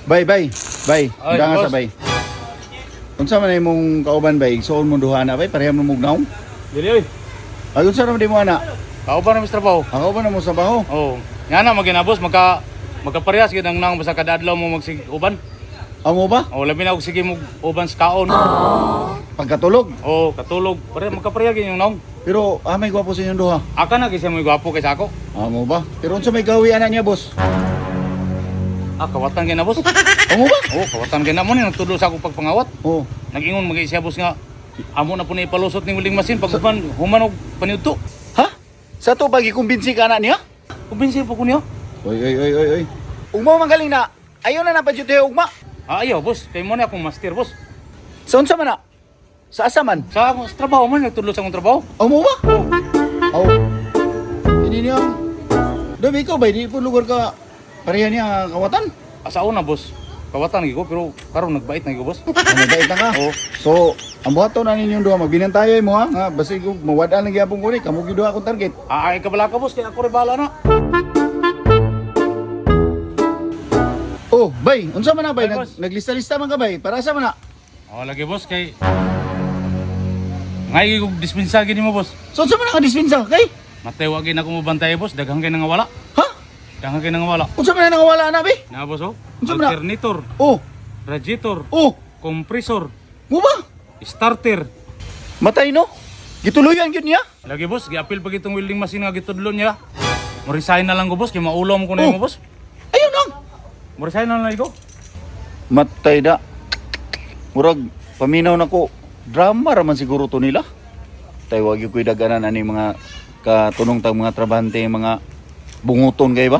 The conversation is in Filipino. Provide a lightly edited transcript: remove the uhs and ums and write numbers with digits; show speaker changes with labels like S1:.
S1: Bay.
S2: Ay,
S1: Nga
S2: boss.
S1: sa bay. Unsa man imong kauban bay? Igsoon mo duha na bay pareham mo mugnaw.
S2: Dili oy.
S1: Ay unsa man di mo ana?
S2: Kauban na Mr. Trabaho.
S1: Ako ba na mo sa baho?
S2: Oh. Nga na magina boss magkaparehas gid ang nang basta kada adlaw mo magsig-uban.
S1: Amo ba?
S2: Oh, labi na og sige mo uban sa kaon.
S1: Pagkatulog.
S2: Oh, katulog. Pare magkapareha gid yung naong.
S1: Pero may gwapo sa inyong duha.
S2: Aka na kasi mo gwapo kaysa ako.
S1: Amo ba? Pero unsa may gawi ana niya boss?
S2: Kawatan kay na boss.
S1: Amo ba?
S2: Oh, kawatan kay na mo ni nagtudlo sa ako pagpangawat.
S1: Oh.
S2: Nag-ingon magay siya boss nga amo na po na ipalusot ning uling masin pag human og paniudto.
S1: Ha? Sa to pag ikumbinsi ka na niya?
S2: Kumbinsi po ko niyo.
S1: Oy. Ugma man galing na. Ayaw na napadyo tayo ugma.
S2: Ayaw boss, kay mo na akong master boss.
S1: Sa unsa man na? Sa asa man?
S2: Sa trabaho man nagtudlo sa akong trabaho.
S1: Amo ba? Oh. Ini niya. Dami ikaw ba? Di po lugar ka pareha niya kawatan?
S2: Asa una boss. Kawatan gyud ko pero karon nagbait na gyud boss.
S1: Ano ba ita ka?
S2: Oh.
S1: So, ang buhaton na ninyong duha, magbinantayo mo ha? Nga, basi ko mawadaan lang gyapon ko ni, kamo gyud duha akong target.
S2: Ay ka bala ka boss, kay ako rin bahala na.
S1: Oh, bay, unsa man na bay?
S2: Ay, boss.
S1: Naglista-lista man ka bay? Para sa man na?
S2: Oh, lagi boss kay ngay kog dispensa gid mo boss.
S1: So, unsa man na ka-dispensa? Kay?
S2: Matay wa gid ako mabantay boss, daghang kay nangawala.
S1: Ha?
S2: Daghang kay nangawala.
S1: Unsa man na nangawala na bay?
S2: Na boss oh.
S1: Unsa man na?
S2: Alternator,
S1: Oh,
S2: radiator,
S1: oh,
S2: compressor,
S1: mo ba?
S2: starter.
S1: Matay no? Gituluyan gyud niya?
S2: Lagi boss, giapil pa gitong welding machine nga gitudlon niya. Mo-resign na lang ko boss, kay maulaw mo ko na
S1: Oh.
S2: mo boss.
S1: Ayun lang.
S2: Mo-resign na lang ko.
S1: Matay da. Murag paminaw nako. Drama raman siguro to nila. Tay wag gyud koy daganan ani mga katunong tang mga trabante mga bunguton kay ba?